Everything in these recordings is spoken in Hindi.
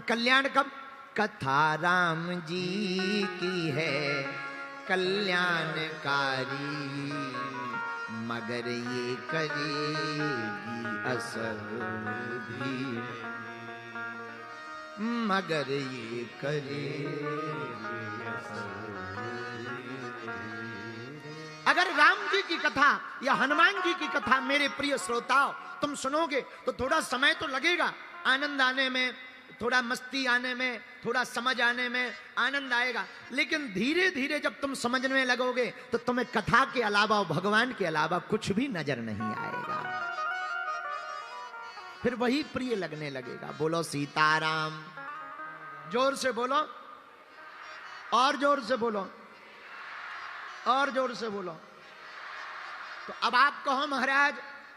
कल्याण कब? कथा राम जी की है कल्याणकारी, मगर ये करेगी असर भी, मगर ये करेगी असर। अगर राम जी की कथा या हनुमान जी की कथा मेरे प्रिय श्रोताओं तुम सुनोगे तो थोड़ा समय तो लगेगा आनंद आने में, थोड़ा मस्ती आने में, थोड़ा समझ आने में आनंद आएगा, लेकिन धीरे धीरे जब तुम समझने लगोगे तो तुम्हें कथा के अलावा, भगवान के अलावा कुछ भी नजर नहीं आएगा, फिर वही प्रिय लगने लगेगा। बोलो सीताराम, जोर से बोलो, और जोर से बोलो, और जोर से बोलो। तो अब आप कहो महाराज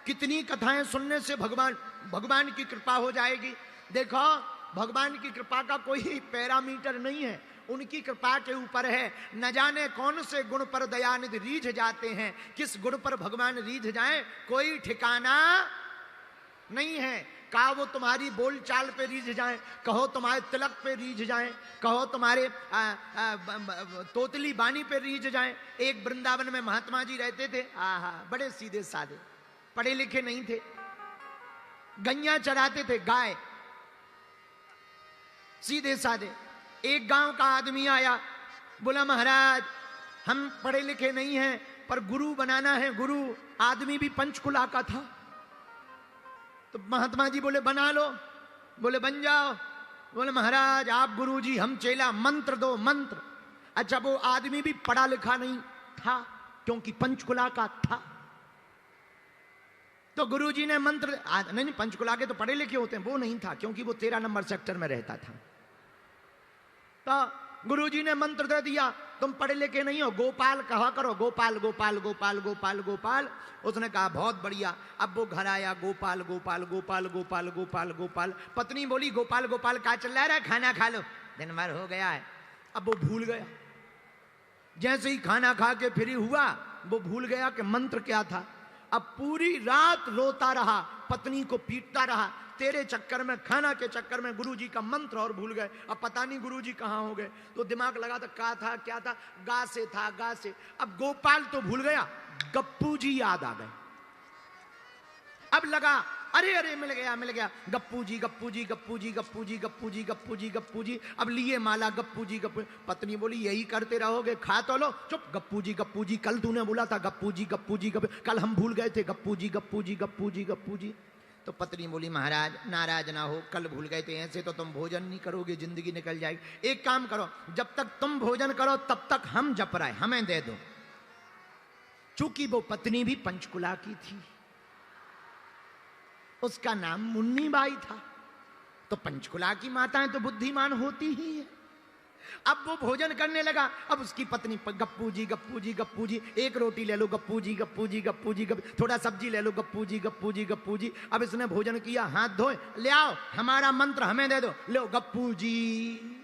कितनी कथाएं सुनने से भगवान की कृपा हो जाएगी? देखो भगवान की कृपा का कोई पैरामीटर नहीं है, उनकी कृपा के ऊपर है। न जाने कौन से गुण पर दयानिधि रीझ जाते हैं, किस गुण पर भगवान रीझ जाएं कोई ठिकाना नहीं है। कहा वो तुम्हारी बोलचाल पे रीझ जाएं, कहो तुम्हारे तिलक पे रीझ जाएं, कहो तुम्हारे तोतली बानी पे रीझ जाएं। एक वृंदावन में महात्मा जी रहते थे, बड़े सीधे साधे, पढ़े लिखे नहीं थे, गैया चराते थे, गाय, सीधे साधे। एक गांव का आदमी आया, बोला महाराज हम पढ़े लिखे नहीं हैं पर गुरु बनाना है, गुरु। आदमी भी पंचकुला का था। तो महात्मा जी बोले बना लो, बोले बन जाओ। बोले महाराज आप गुरु जी, हम चेला, मंत्र दो, मंत्र। अच्छा वो आदमी भी पढ़ा लिखा नहीं था क्योंकि पंचकुला का था। तो गुरु जी ने मंत्र, नहीं पंचकुला के तो पढ़े लिखे होते हैं, वो नहीं था क्योंकि वो 13 नंबर सेक्टर में रहता था। तो गुरुजी ने मंत्र दे दिया, तुम पढ़े लिखे नहीं हो, गोपाल कहा करो, गोपाल गोपाल गोपाल गोपाल गोपाल। उसने कहा बहुत बढ़िया। अब वो घर आया, गोपाल गोपाल गोपाल गोपाल गोपाल गोपाल। पत्नी बोली गोपाल गोपाल क्या चल रहा है, खाना खा लो, दिन भर हो गया है। अब वो भूल गया, जैसे ही खाना खा के फ्री हुआ वो भूल गया कि मंत्र क्या था। अब पूरी रात रोता रहा, पत्नी को पीटता रहा, तेरे चक्कर में, खाना के चक्कर में गुरुजी का मंत्र और भूल गए। अब पता नहीं गुरुजी कहां हो गए। तो दिमाग लगा था क्या था क्या था, गा से था, गा से। अब गोपाल तो भूल गया, गप्पू जी याद आ गए। अब लगा अरे अरे मिल गया मिल गया, गप्पू जी गप्पू जी गप्पू जी गप्पू जी गप्पू जी गप्पू जी गप्पू जी। अब लिए माला, गप्पू जी गप्पू। पत्नी बोली यही करते रहोगे, खा तो लो। चुप, गप्पू जी गप्पू जी, कल तूने बोला था गप्पू जी गप्पू जी गप्पू, कल हम भूल गए थे, गप्पू जी गप्पू जी गप्पू जी गप्पू जी। तो पत्नी बोली महाराज नाराज ना हो, कल भूल गए थे, ऐसे तो तुम भोजन नहीं करोगे, जिंदगी निकल जाएगी। एक काम करो, जब तक तुम भोजन करो तब तक हम जप रहे, हमें दे दो। चूंकि वो पत्नी भी पंचकुला की थी, उसका नाम मुन्नी बाई था। तो पंचकुला की माताएं तो बुद्धिमान होती ही है। अब वो भोजन करने लगा। अब उसकी पत्नी गप्पू जी गप्पू जी गप्पू जी, एक रोटी ले लो गप्पू जी गप्पू जी गप्पू जी गप्पू, थोड़ा सब्जी ले लो गप्पू जी गप्पू जी गप्पू जी। अब इसने भोजन किया, हाथ धोए, ले आओ हमारा मंत्र हमें दे दो, लो गप्पू जी।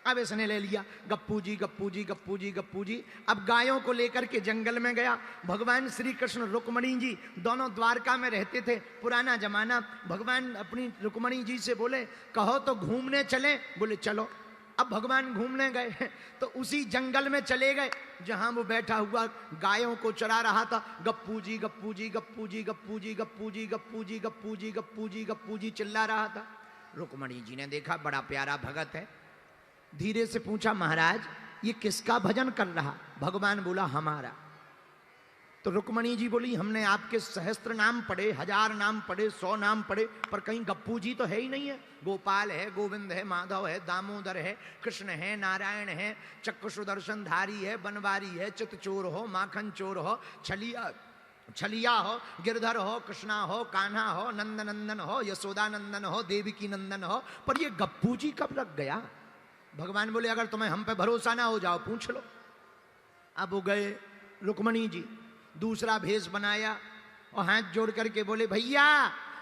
अब इसने ले लिया गप्पू जी गप्पू जी गप्पू जी गप्पू जी। अब गायों को लेकर के जंगल में गया। भगवान श्री कृष्ण रुक्मणी जी दोनों द्वारका में रहते थे, पुराना जमाना। भगवान अपनी रुक्मणी जी से बोले कहो तो घूमने चले, बोले चलो। अब भगवान घूमने गए तो उसी जंगल में चले गए जहां वो बैठा हुआ गायों को चरा रहा था। गप्पू जी गप्पू जी गप्पू जी गप्पू जी गप्पू जी गप्पू जी गप्पू जी गप्पू जी गप्पू जी चिल्ला रहा था। रुक्मणी जी ने देखा बड़ा प्यारा भगत है, धीरे से पूछा महाराज ये किसका भजन कर रहा? भगवान बोला हमारा। तो रुक्मणी जी बोली हमने आपके सहस्त्र नाम पढ़े, 1000 नाम पढ़े, 100 नाम पढ़े, पर कहीं गप्पू जी तो है ही नहीं है। गोपाल है, गोविंद है, माधव है, दामोदर है, कृष्ण है, नारायण है, चक्र सुदर्शन धारी है, बनवारी है, चितचोर हो, माखन चोर हो, छलिया हो, गिरधर हो, कृष्णा हो, कान्हा हो, नंद नंदन हो, यशोदा नंदन हो, देवकी नंदन हो, पर ये गप्पू जी कब लग गया? भगवान बोले अगर तुम्हें हम पे भरोसा ना हो जाओ पूछ लो। अब वो गए, रुक्मणी जी दूसरा भेष बनाया और हाथ जोड़ करके बोले भैया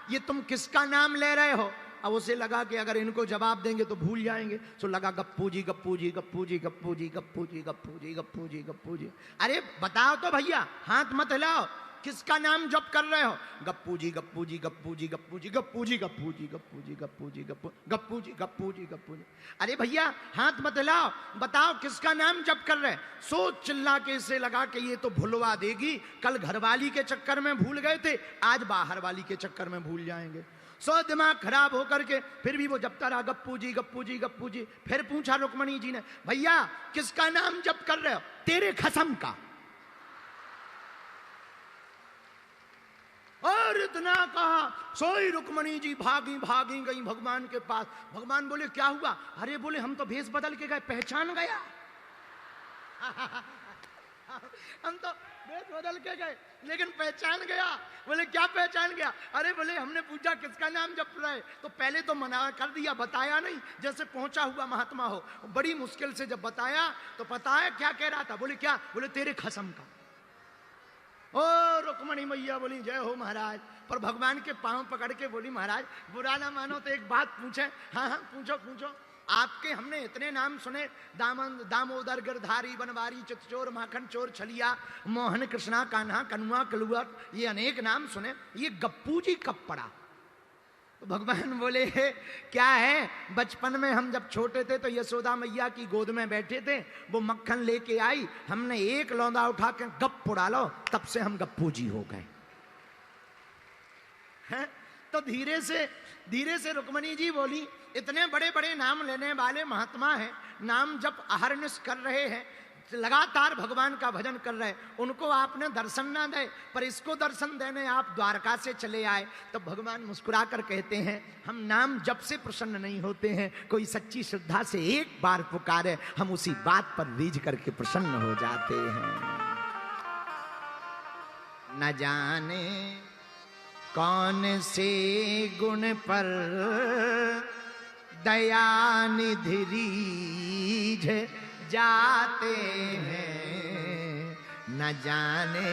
ये तुम किसका नाम ले रहे हो? अब उसे लगा कि अगर इनको जवाब देंगे तो भूल जाएंगे, तो लगा गप्पू जी गप्पू जी गप्पू जी गप्पू जी गप्पू जी गप्पू जी गप्पू जी गप्पू जी। अरे बताओ तो भैया, हाथ मत हिलाओ, किसका नाम जप कर रहे हो? गप्पू जी गप्पू जी गप्पू जी गप्पू जी गप्पू जी गप्पू जी गप्पू जी गप्पू जी गप्पू गप्पू जी गप्पू जी गप्पू जी। अरे भैया हाथ मत हिलाओ, बताओ किसका नाम जप कर रहे? सोच चिल्ला के इसे लगा के ये तो भुलवा देगी, कल घरवाली के चक्कर में भूल गए थे, आज बाहर वाली के चक्कर में भूल जाएंगे। सो दिमाग खराब होकर के फिर भी वो जपता रहा, गप्पू जी गप्पू जी गप्पू जी। फिर पूछा रुक्मणी जी ने, भैया किसका नाम जप कर रहे हो? तेरे खसम का। और इतना कहा, सोई रुक्मणी जी भागी भागी गई भगवान के पास। भगवान बोले क्या हुआ? अरे बोले हम तो भेष बदल के गए, पहचान गया। हम तो भेष बदल के गए लेकिन पहचान गया। बोले क्या पहचान गया? अरे बोले हमने पूछा किसका नाम जप रहे, तो पहले तो मना कर दिया, बताया नहीं, जैसे पहुंचा हुआ महात्मा हो। बड़ी मुश्किल से जब बताया तो पता है क्या कह रहा था? बोले क्या? बोले तेरे खसम का। ओ रुक्मणी मैया बोली जय हो महाराज। पर भगवान के पांव पकड़ के बोली महाराज बुरा ना मानो तो एक बात पूछे। हाँ हाँ पूछो पूछो। आपके हमने इतने नाम सुने, दामोदर गिरधारी बनवारी चितचोर माखन चोर छलिया मोहन कृष्णा कान्हा कनुआ कलुआ, ये अनेक नाम सुने, ये गप्पू जी कब पड़ा? तो भगवान बोले क्या है, बचपन में हम जब छोटे थे तो यशोदा मैया की गोद में बैठे थे, वो मक्खन लेके आई, हमने एक लौंदा उठा के गप उड़ा लो, तब से हम गप्पू जी हो गए। तो धीरे से रुक्मणी जी बोली, इतने बड़े बड़े नाम लेने वाले महात्मा हैं, नाम जब अहरनिश कर रहे हैं, लगातार भगवान का भजन कर रहे, उनको आपने दर्शन ना दे, पर इसको दर्शन देने आप द्वारका से चले आए। तो भगवान मुस्कुरा कर कहते हैं, हम नाम जब से प्रसन्न नहीं होते हैं, कोई सच्ची श्रद्धा से एक बार पुकारे, हम उसी बात पर रीझ करके प्रसन्न हो जाते हैं। न जाने कौन से गुण पर दया निधि रीझ जाते हैं, न जाने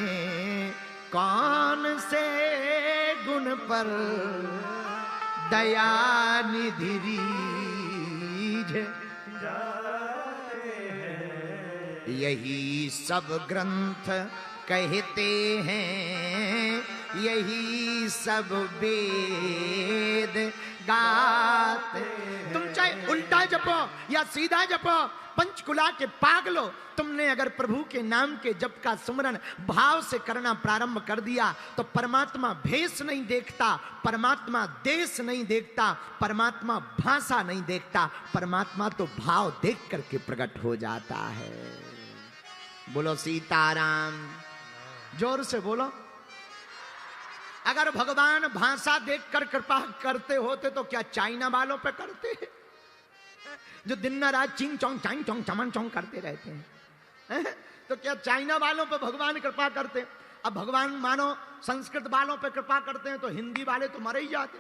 कौन से गुण पर दया निधि रीझ जाते हैं। यही सब ग्रंथ कहते हैं, यही सब वेद गाते। तुम चाहे उल्टा जपो या सीधा जपो, पंचकुला के पागलो, तुमने अगर प्रभु के नाम के जप का सुमरन भाव से करना प्रारंभ कर दिया तो परमात्मा भेष नहीं देखता, परमात्मा देश नहीं देखता, परमात्मा भाषा नहीं देखता, परमात्मा तो भाव देख करके प्रकट हो जाता है। बोलो सीताराम, जोर से बोलो। अगर भगवान भाषा देखकर कृपा करते होते तो क्या चाइना वालों पे करते हैं, जो दिन रात चिंग चोंग चांग चोंग चमन चोंग करते रहते हैं? तो क्या चाइना वालों पे भगवान कृपा करते? अब भगवान मानो संस्कृत वालों पे कृपा करते हैं तो हिंदी वाले तो मर ही जाते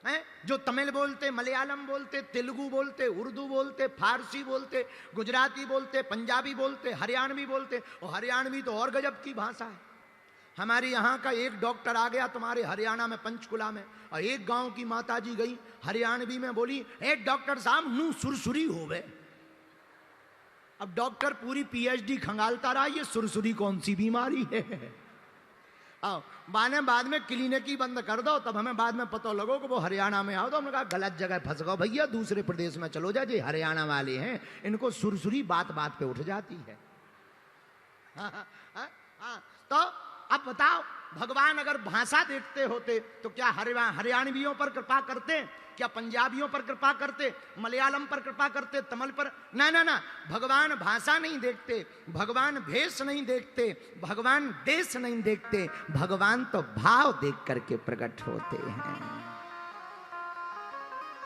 हैं। जो तमिल बोलते, मलयालम बोलते, तेलुगु बोलते, उर्दू बोलते, फारसी बोलते, गुजराती बोलते, पंजाबी बोलते, हरियाणवी बोलते, और हरियाणवी तो और गजब की भाषा है। हमारे यहाँ का एक डॉक्टर आ गया तुम्हारे हरियाणा में पंचकुला में, और एक गांव की माताजी गई हरियाणवी में, बोली ए डॉक्टर साहब नू सुरसुरी हो गए। अब डॉक्टर पूरी पीएचडी खंगालता रहा, ये सुरसुरी कौन सी बीमारी है? बाद में क्लिनिक ही बंद कर दो, तब हमें बाद में पता लगो कि वो हरियाणा में आओ। तो हमने कहा गलत जगह फंस गए भैया, दूसरे प्रदेश में चलो जा, जो हरियाणा वाले हैं इनको सुरसुरी बात बात पे उठ जाती है। तो अब बताओ, भगवान अगर भाषा देखते होते तो क्या हरियाणवियों पर कृपा करते? क्या पंजाबियों पर कृपा करते? मलयालम पर कृपा करते? तमिल पर? ना ना ना, भगवान भाषा नहीं देखते, भगवान भेष नहीं देखते, भगवान देश नहीं देखते, भगवान तो भाव देख करके प्रकट होते हैं।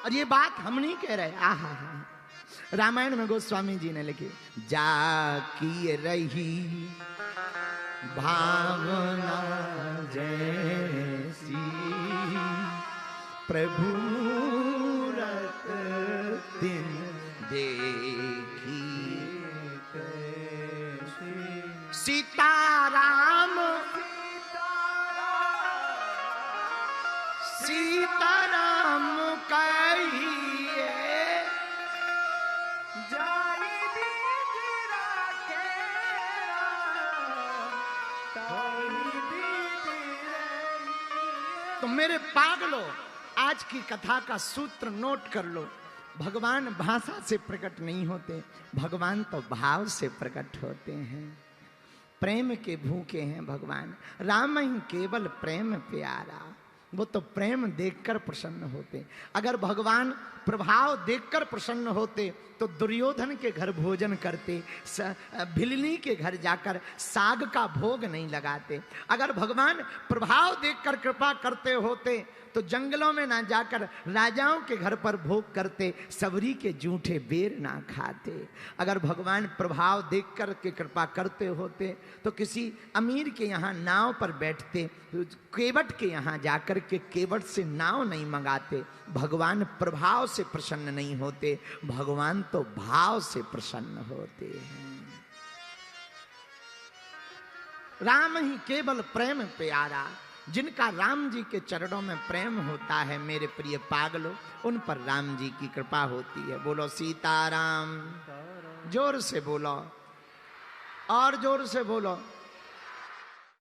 और ये बात हम नहीं कह रहे, आहा रामायण में गोस्वामी जी ने लिखी, जाकी रही भावना जैसी प्रभु रत दिन देखी सीताराम सीताराम कहिए तो मेरे पागलो, आज की कथा का सूत्र नोट कर लो। भगवान भाषा से प्रकट नहीं होते, भगवान तो भाव से प्रकट होते हैं। प्रेम के भूखे हैं भगवान। राम ही केवल प्रेम प्यारा, वो तो प्रेम देखकर प्रसन्न होते। अगर भगवान प्रभाव देखकर प्रसन्न होते तो दुर्योधन के घर भोजन करते, भिलनी के घर जाकर साग का भोग नहीं लगाते। अगर भगवान प्रभाव देखकर कृपा करते होते तो जंगलों में ना जाकर राजाओं के घर पर भोग करते, सबरी के जूठे बेर ना खाते। अगर भगवान प्रभाव देखकर के कृपा करते होते तो किसी अमीर के यहाँ नाव पर बैठते, केवट के यहाँ जाकर के केवट से नाव नहीं मंगाते। भगवान प्रभाव से प्रसन्न नहीं होते, भगवान तो भाव से प्रसन्न होते हैं। राम ही केवल प्रेम प्यारा, जिनका राम जी के चरणों में प्रेम होता है मेरे प्रिय पागलों, उन पर राम जी की कृपा होती है। बोलो सीताराम, जोर से बोलो और जोर से बोलो।